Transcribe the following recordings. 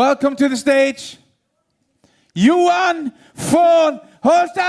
welcome to the stage, Johan von Holstein!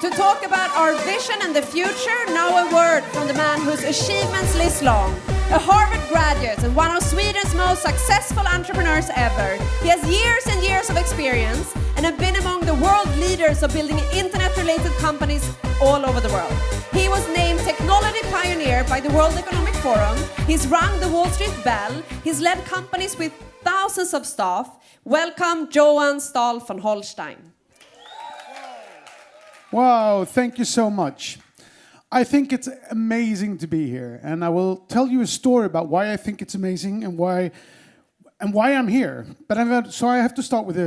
To talk about our vision and the future, now a word from the man whose achievements list long. A Harvard graduate and one of Sweden's most successful entrepreneurs ever. He has years and years of experience and have been among the world leaders of building internet-related companies all over the world. He was named Technology Pioneer by the World Economic Forum. He's rung the Wall Street Bell. He's led companies with thousands of staff. Welcome, Johan Staël von Holstein. Wow, thank you so much. I think it's amazing to be here, and I will tell you a story about why I think it's amazing and why I'm here. But I have to start with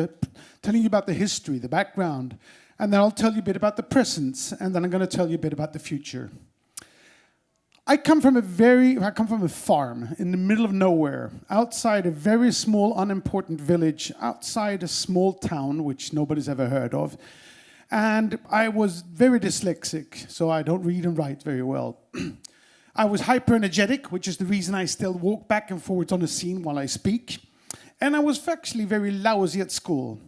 telling you about the history, the background, and then I'll tell you a bit about the present, and then I'm going to tell you a bit about the future. I come from a farm in the middle of nowhere, outside a very small, unimportant village, outside a small town which nobody's ever heard of. And I was very dyslexic, so I don't read and write very well. I was hyper-energetic, which is the reason I still walk back and forwards on the scene while I speak. And I was actually very lousy at school.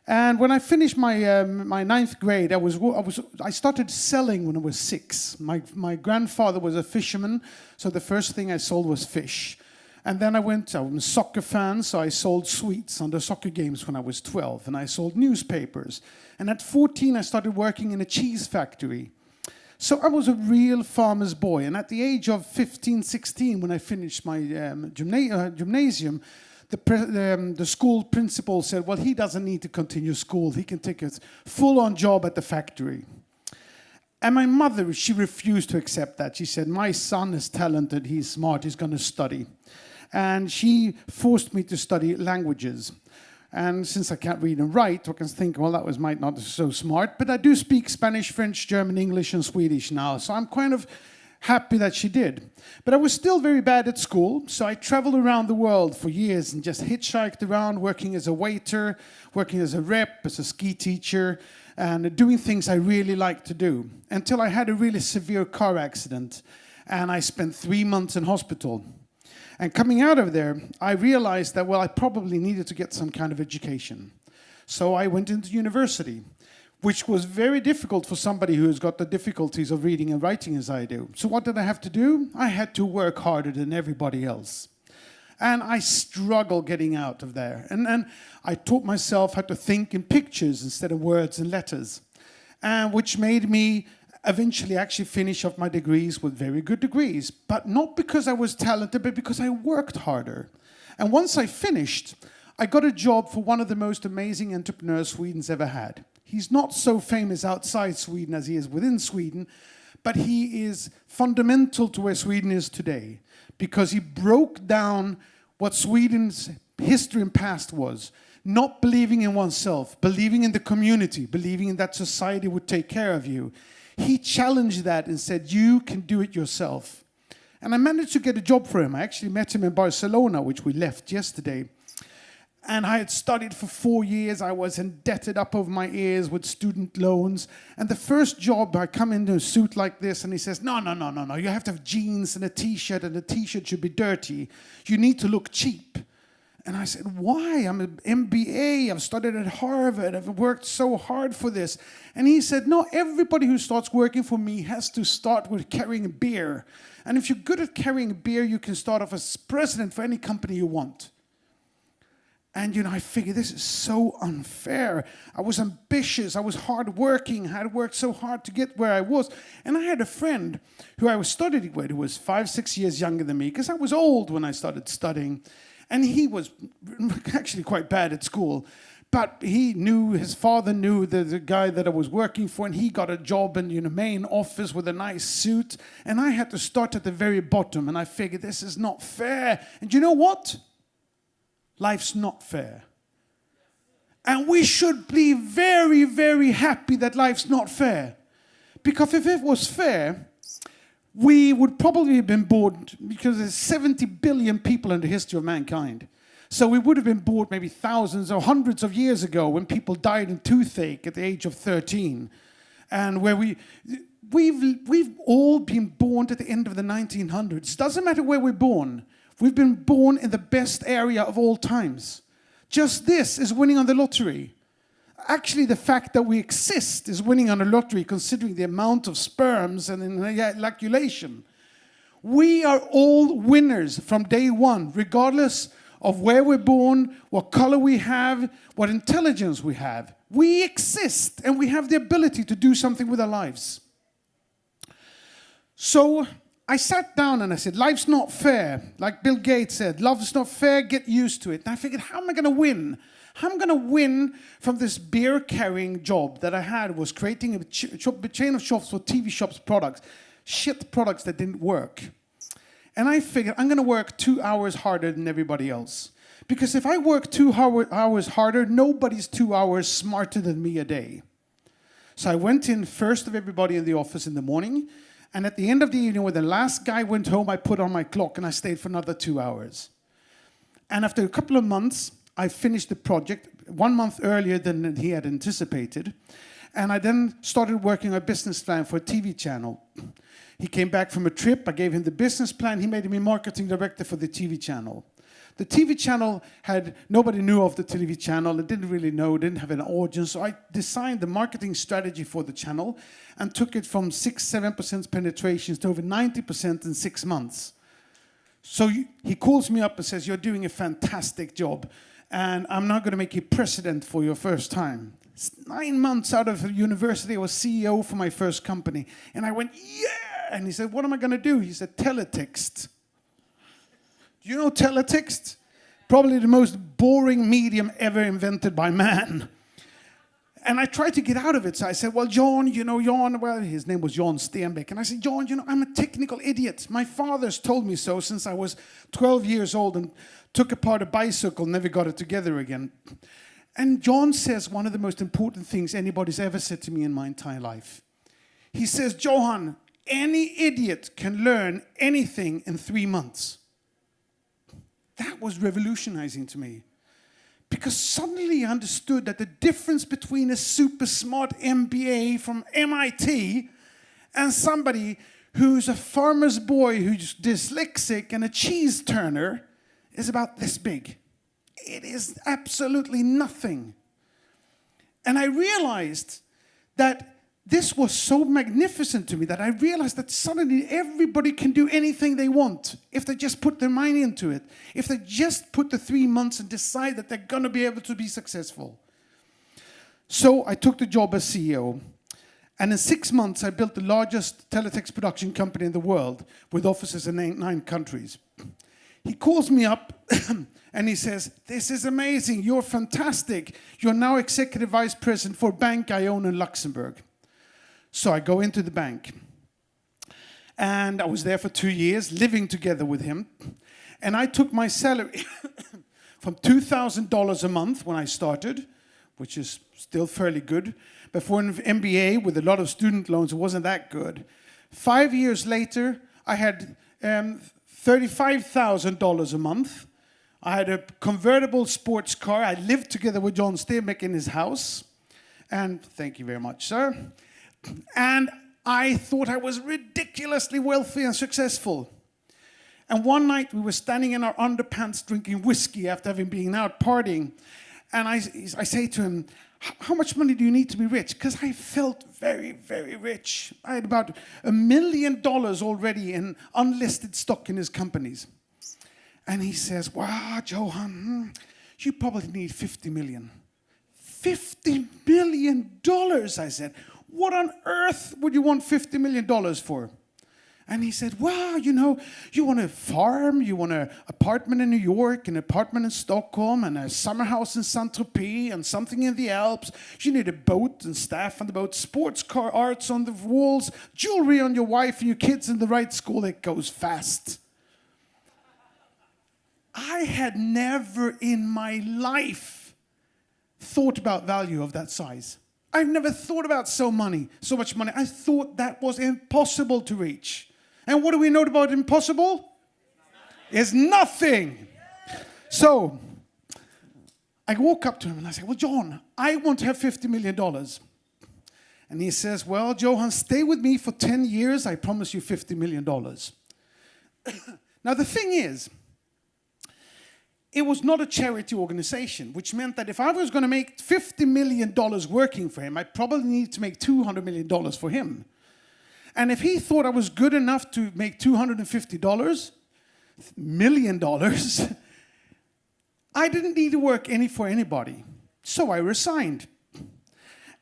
And when I finished my ninth grade, I started selling when I was 6. My grandfather was a fisherman, so the first thing I sold was fish. And then I'm a soccer fan, so I sold sweets on the soccer games when I was 12, and I sold newspapers. And at 14, I started working in a cheese factory. So I was a real farmer's boy. And at the age of 15, 16, when I finished my gymnasium, the school principal said, well, he doesn't need to continue school. He can take a full-on job at the factory. And my mother, she refused to accept that. She said, my son is talented, he's smart, he's going to study. And she forced me to study languages. And since I can't read and write, I can think, well, that might not be so smart. But I do speak Spanish, French, German, English, and Swedish now. So I'm kind of happy that she did. But I was still very bad at school. So I traveled around the world for years and just hitchhiked around, working as a waiter, working as a rep, as a ski teacher, and doing things I really liked to do. Until I had a really severe car accident. And I spent 3 months in hospital. And coming out of there, I realized that, well, I probably needed to get some kind of education. So I went into university, which was very difficult for somebody who's got the difficulties of reading and writing as I do. So what did I have to do? I had to work harder than everybody else. And I struggled getting out of there. And I taught myself how to think in pictures instead of words and letters, which made me eventually actually finish off my degrees with very good degrees, but not because I was talented, but because I worked harder. And once I finished, I got a job for one of the most amazing entrepreneurs Sweden's ever had. He's not so famous outside Sweden as he is within Sweden, but he is fundamental to where Sweden is today, because he broke down what Sweden's history and past was. Not believing in oneself, believing in the community, believing in that society would take care of you. He challenged that and said, you can do it yourself. And I managed to get a job for him. I actually met him in Barcelona, which we left yesterday. And I had studied for 4 years. I was indebted up over my ears with student loans. And the first job, I come into a suit like this, and he says, no. You have to have jeans and a T-shirt, and the T-shirt should be dirty. You need to look cheap. And I said, why? I'm an MBA, I've studied at Harvard, I've worked so hard for this. And he said, no, everybody who starts working for me has to start with carrying a beer. And if you're good at carrying a beer, you can start off as president for any company you want. And, I figured this is so unfair. I was ambitious, I was hardworking, I had worked so hard to get where I was. And I had a friend who I was studying with who was 5-6 years younger than me, because I was old when I started studying. And he was actually quite bad at school. But his father knew the guy that I was working for, and he got a job in the main office with a nice suit. And I had to start at the very bottom, and I figured this is not fair. And you know what? Life's not fair. And we should be very, very happy that life's not fair. Because if it was fair, we would probably have been bored, because there's 70 billion people in the history of mankind. So we would have been bored maybe thousands or hundreds of years ago when people died in toothache at the age of 13. And where we've all been born at the end of the 1900s. Doesn't matter where we're born. We've been born in the best area of all times. Just this is winning on the lottery. Actually, the fact that we exist is winning on a lottery, considering the amount of sperms and ejaculation. We are all winners from day one, regardless of where we're born, what color we have, what intelligence we have. We exist, and we have the ability to do something with our lives. So I sat down and I said, life's not fair. Like Bill Gates said, life's not fair, get used to it. And I figured, how am I going to win? How am I going to win from this beer-carrying job that I had, was creating a chain of shops for TV shops products, shit products that didn't work. And I figured, I'm going to work 2 hours harder than everybody else. Because if I work 2 hours harder, nobody's 2 hours smarter than me a day. So I went in first of everybody in the office in the morning. And at the end of the evening, when the last guy went home, I put on my clock and I stayed for another 2 hours. And after a couple of months, I finished the project 1 month earlier than he had anticipated. And I then started working on a business plan for a TV channel. He came back from a trip. I gave him the business plan. He made me marketing director for the TV channel. The TV channel nobody knew of the TV channel. It didn't really know, didn't have an audience. So I designed the marketing strategy for the channel and took it from 6-7% penetrations to over 90% in 6 months. So he calls me up and says, you're doing a fantastic job. And I'm not going to make you president for your first time. 9 months out of university, I was CEO for my first company. And I went, yeah! And he said, what am I going to do? He said, teletext. Do you know teletext? Probably the most boring medium ever invented by man. And I tried to get out of it. So I said, well, John, well, his name was Johan Staël. And I said, John, I'm a technical idiot. My father's told me so since I was 12 years old and took apart a bicycle, never got it together again. And John says one of the most important things anybody's ever said to me in my entire life. He says, Johan, any idiot can learn anything in 3 months. That was revolutionizing to me. Because suddenly I understood that the difference between a super smart MBA from MIT and somebody who's a farmer's boy who's dyslexic and a cheese turner is about this big. It is absolutely nothing. And I realized that this was so magnificent to me that I realized that suddenly everybody can do anything they want if they just put their mind into it. If they just put the 3 months and decide that they're going to be able to be successful. So I took the job as CEO. And in 6 months, I built the largest teletext production company in the world with offices in 9 countries. He calls me up and he says, this is amazing. You're fantastic. You're now executive vice president for a bank I own in Luxembourg. So I go into the bank. And I was there for 2 years, living together with him. And I took my salary from $2,000 a month when I started, which is still fairly good. But for an MBA with a lot of student loans, it wasn't that good. 5 years later, I had $35,000 a month. I had a convertible sports car. I lived together with Johan Staël in his house. And thank you very much, sir. And I thought I was ridiculously wealthy and successful. And one night we were standing in our underpants drinking whiskey after having been out partying. And I say to him, how much money do you need to be rich? Because I felt very, very rich. I had about $1 million already in unlisted stock in his companies. And he says, wow, Johan, you probably need 50 million. $50 million, I said. What on earth would you want $50 million for? And he said, wow, you want a farm, you want an apartment in New York, an apartment in Stockholm, and a summer house in Saint-Tropez, and something in the Alps. You need a boat and staff on the boat, sports car arts on the walls, jewelry on your wife and your kids in the right school that goes fast. I had never in my life thought about value of that size. I've never thought about so much money. I thought that was impossible to reach. And what do we know about impossible? It's nothing. So I walk up to him and I say, well, John, I want to have $50 million. And he says, well, Johan, stay with me for 10 years. I promise you $50 million. Now, the thing is, it was not a charity organization, which meant that if I was going to make $50 million working for him, I probably needed to make $200 million for him. And if he thought I was good enough to make $250 million, I didn't need to work for anybody. So I resigned.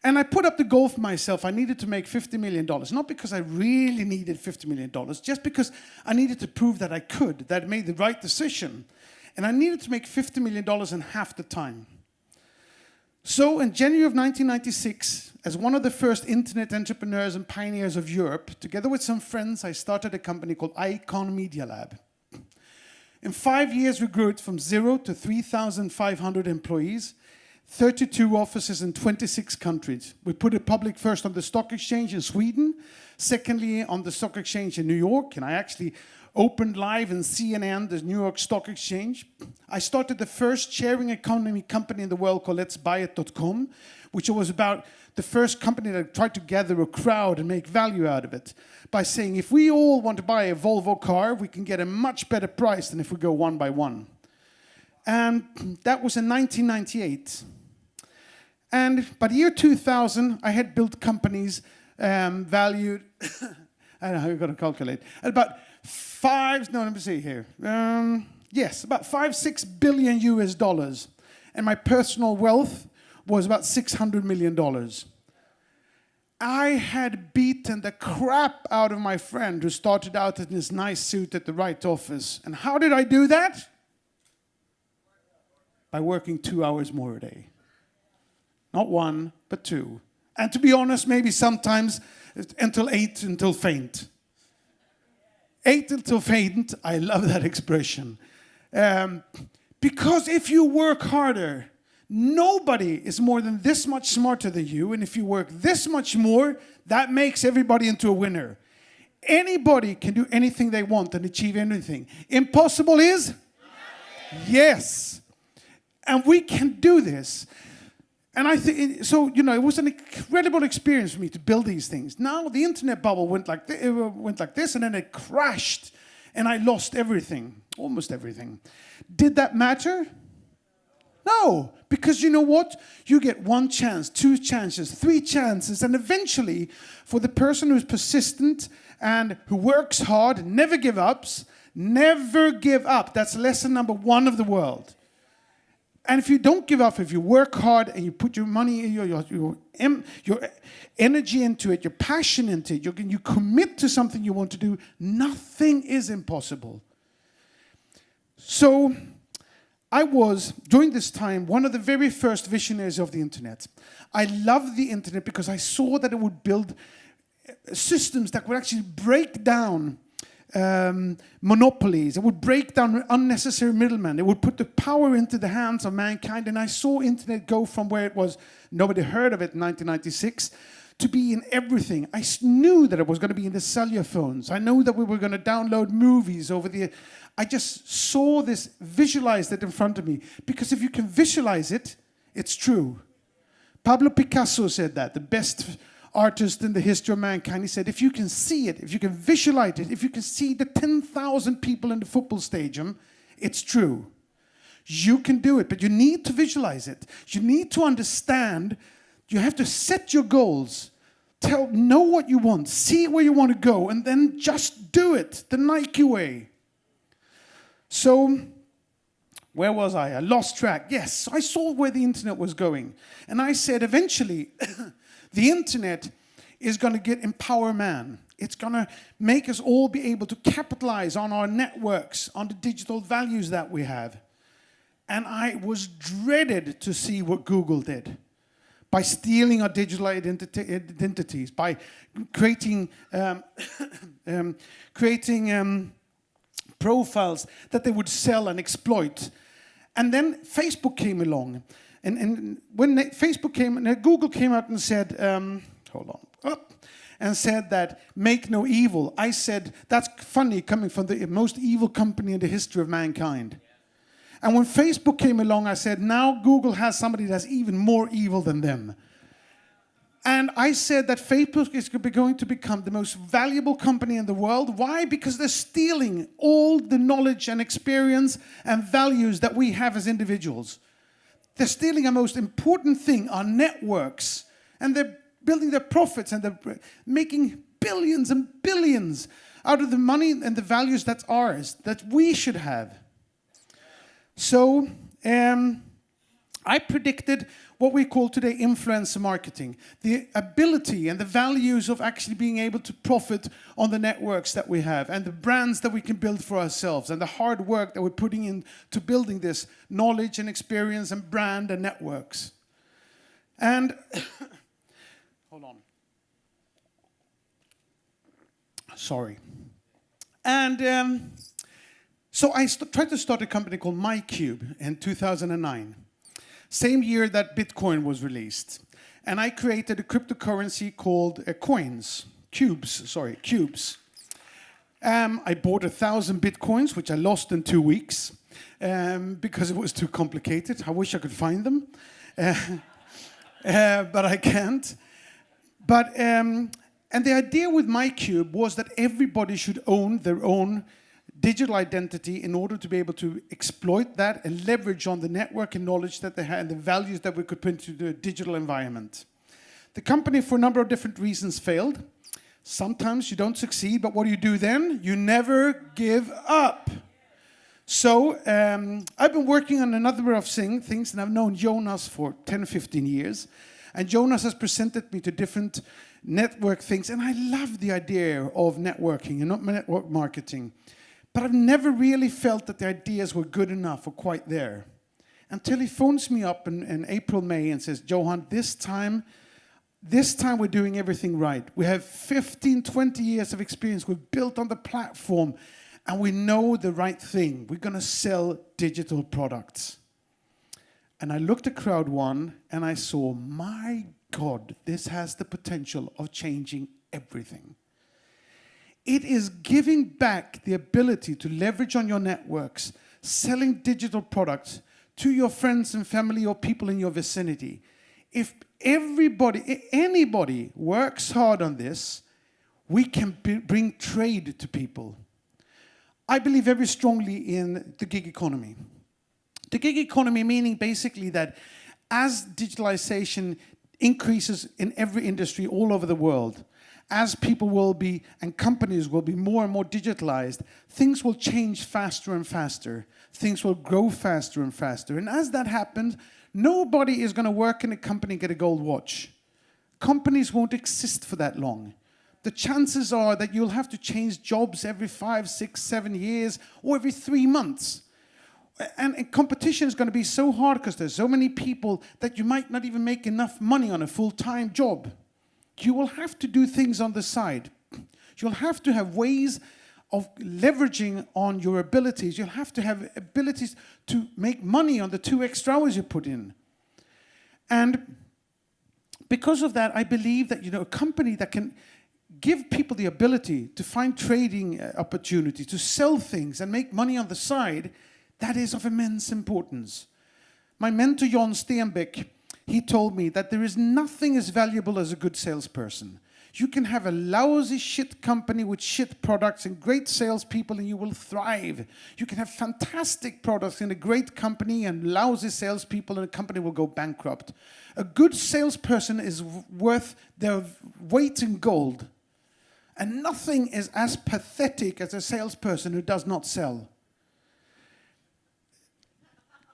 And I put up the goal for myself. I needed to make $50 million, not because I really needed $50 million, just because I needed to prove that I could, that I made the right decision. And I needed to make $50 million in half the time. So in January of 1996, as one of the first internet entrepreneurs and pioneers of Europe, together with some friends, I started a company called Icon Media Lab. In 5 years, we grew it from 0 to 3,500 employees, 32 offices in 26 countries. We put it public first on the stock exchange in Sweden, secondly on the stock exchange in New York, and I actually opened live in CNN, the New York Stock Exchange. I started the first sharing economy company in the world called let'sbuyit.com, which was about the first company that tried to gather a crowd and make value out of it by saying, if we all want to buy a Volvo car, we can get a much better price than if we go one by one. And that was in 1998. And by the year 2000, I had built companies valued, I don't know how you're going to calculate, at about about 5-6 billion US dollars. And my personal wealth was about $600 million. I had beaten the crap out of my friend who started out in his nice suit at the right office. And how did I do that? By working 2 hours more a day. Not 1, but 2. And to be honest, maybe sometimes until 8, until faint. 8 until faint, I love that expression. Because if you work harder, nobody is more than this much smarter than you. And if you work this much more, that makes everybody into a winner. Anybody can do anything they want and achieve anything. Impossible is? Yes. And we can do this. And I think, so, you know, it was an incredible experience for me to build these things. Now the internet bubble went like this, and then it crashed, and I lost everything, almost everything. Did that matter? No, because you know what? You get 1 chance, 2 chances, 3 chances, and eventually, for the person who's persistent and who works hard, never give up, that's lesson number 1 of the world. And if you don't give up, if you work hard and you put your money, your energy into it, your passion into it, you commit to something you want to do, nothing is impossible. So I was, during this time, one of the very first visionaries of the internet. I loved the internet because I saw that it would build systems that would actually break down monopolies. It would break down unnecessary middlemen. It would put the power into the hands of mankind. And I saw internet go from where it was, nobody heard of it in 1996, to be in everything. I knew that it was going to be in the cellular phones. I knew that we were going to download movies over the... I just saw this, visualized it in front of me. Because if you can visualize it, it's true. Pablo Picasso said that, the best artist in the history of mankind. He said, if you can see it, if you can visualize it, if you can see the 10,000 people in the football stadium, it's true. You can do it, but you need to visualize it. You need to understand. You have to set your goals. Know what you want, see where you want to go, and then just do it the Nike way. So, where was I? I lost track. Yes, I saw where the internet was going. And I said, eventually, the internet is going to empower man. It's going to make us all be able to capitalize on our networks, on the digital values that we have. And I was dreaded to see what Google did by stealing our digital identities, by creating profiles that they would sell and exploit. And then Facebook came along. And when Facebook came, Google came out and said, and said that, make no evil. I said, that's funny coming from the most evil company in the history of mankind. And when Facebook came along, I said, now Google has somebody that's even more evil than them. And I said that Facebook is going to become the most valuable company in the world. Why? Because they're stealing all the knowledge and experience and values that we have as individuals. They're stealing our most important thing, our networks. And they're building their profits and they're making billions and billions out of the money and the values that's ours, that we should have. So I predicted what we call today influencer marketing, the ability and the values of actually being able to profit on the networks that we have and the brands that we can build for ourselves and the hard work that we're putting into building this knowledge and experience and brand and networks. And hold on. Sorry. And so I tried to start a company called MyCube in 2009. Same year that Bitcoin was released. And I created a cryptocurrency called cubes. I bought 1,000 Bitcoins, which I lost in 2 weeks because it was too complicated. I wish I could find them, but I can't. And the idea with MyCube was that everybody should own their own digital identity in order to be able to exploit that and leverage on the network and knowledge that they had and the values that we could put into the digital environment. The company, for a number of different reasons, failed. Sometimes you don't succeed, but what do you do then? You never give up. So I've been working on a number of things, and I've known Jonas for 10, 15 years. And Jonas has presented me to different network things, and I love the idea of networking and not network marketing. But I've never really felt that the ideas were good enough or quite there. Until he phones me up in April, May and says, Johan, this time we're doing everything right. We have 15, 20 years of experience. We've built on the platform and we know the right thing. We're going to sell digital products. And I looked at Crowd1 and I saw, my God, this has the potential of changing everything. It is giving back the ability to leverage on your networks, selling digital products to your friends and family or people in your vicinity. If anybody works hard on this, we can bring trade to people. I believe very strongly in the gig economy. The gig economy meaning basically that as digitalization increases in every industry all over the world, as people will be and companies will be more and more digitalized, things will change faster and faster. Things will grow faster and faster. And as that happens, nobody is going to work in a company and get a gold watch. Companies won't exist for that long. The chances are that you'll have to change jobs every 5, 6, 7 years or every 3 months. And competition is going to be so hard because there's so many people that you might not even make enough money on a full-time job. You will have to do things on the side. You'll have to have ways of leveraging on your abilities. You'll have to have abilities to make money on the 2 extra hours you put in. And because of that, I believe that a company that can give people the ability to find trading opportunities, to sell things and make money on the side, that is of immense importance. My mentor, Johan Staël, he told me that there is nothing as valuable as a good salesperson. You can have a lousy shit company with shit products and great salespeople and you will thrive. You can have fantastic products in a great company and lousy salespeople and a company will go bankrupt. A good salesperson is worth their weight in gold. And nothing is as pathetic as a salesperson who does not sell.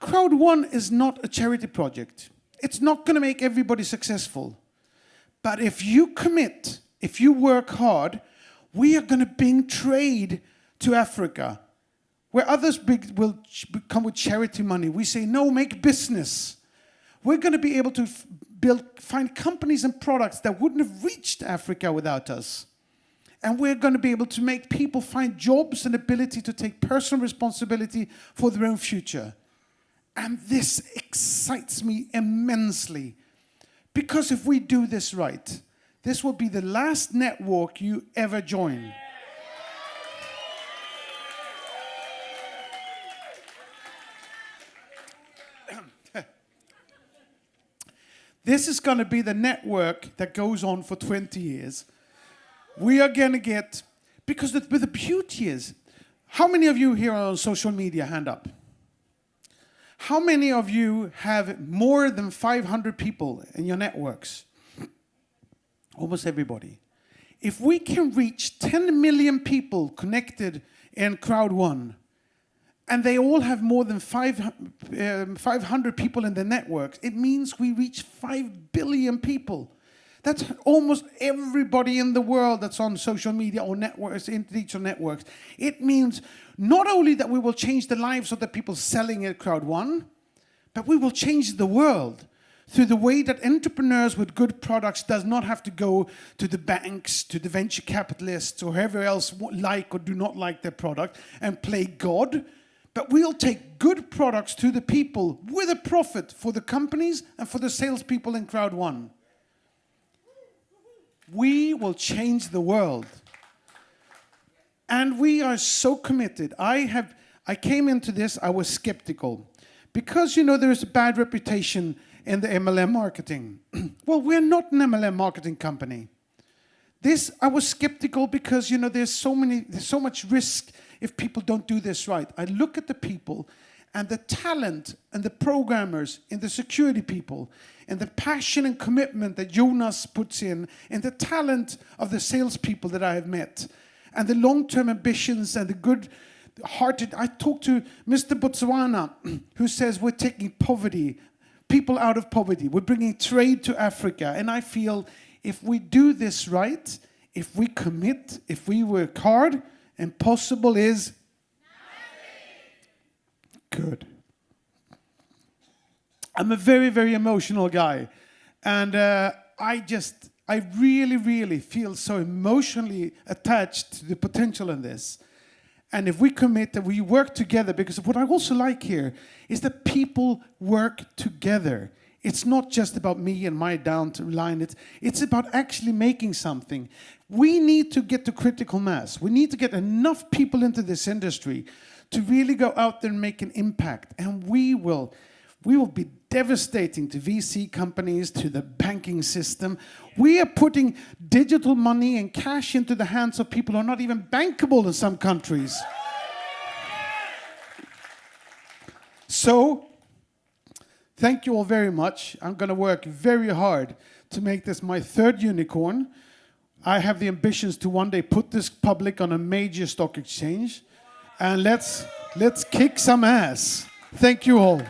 Crowd1 is not a charity project. It's not going to make everybody successful. But if you commit, if you work hard, we are going to bring trade to Africa. Where others will come with charity money, we say, no, make business. We're going to be able to find companies and products that wouldn't have reached Africa without us. And we're going to be able to make people find jobs and ability to take personal responsibility for their own future. And this excites me immensely. Because if we do this right, this will be the last network you ever join. This is going to be the network that goes on for 20 years. We are going to get, because the beauty is, how many of you here are on social media? Hand up. How many of you have more than 500 people in your networks? Almost everybody. If we can reach 10 million people connected in Crowd1, and they all have more than 500 people in the networks, it means we reach 5 billion people. That's almost everybody in the world that's on social media or networks, digital networks. It means not only that we will change the lives of the people selling at Crowd1, but we will change the world through the way that entrepreneurs with good products does not have to go to the banks, to the venture capitalists, or whoever else like or do not like their product and play God. But we'll take good products to the people with a profit for the companies and for the salespeople in Crowd1. We will change the world. And we are so committed. I came into this, I was skeptical. Because, there is a bad reputation in the MLM marketing. Well, we're not an MLM marketing company. I was skeptical because, there's so much risk if people don't do this right. I look at the people and the talent and the programmers and the security people and the passion and commitment that Jonas puts in and the talent of the salespeople that I have met and the long-term ambitions and the good-hearted. I talked to Mr. Botswana who says we're taking people out of poverty. We're bringing trade to Africa. And I feel if we do this right, if we commit, if we work hard, impossible is good. I'm a very, very emotional guy. And I really, really feel so emotionally attached to the potential in this. And if we commit that we work together, because what I also like here is that people work together. It's not just about me and my down line. It's about actually making something. We need to get to critical mass. We need to get enough people into this industry to really go out there and make an impact. And we will be devastating to VC companies, to the banking system. We are putting digital money and cash into the hands of people who are not even bankable in some countries. So, thank you all very much. I'm going to work very hard to make this my third unicorn. I have the ambitions to one day put this public on a major stock exchange. And let's kick some ass. Thank you all.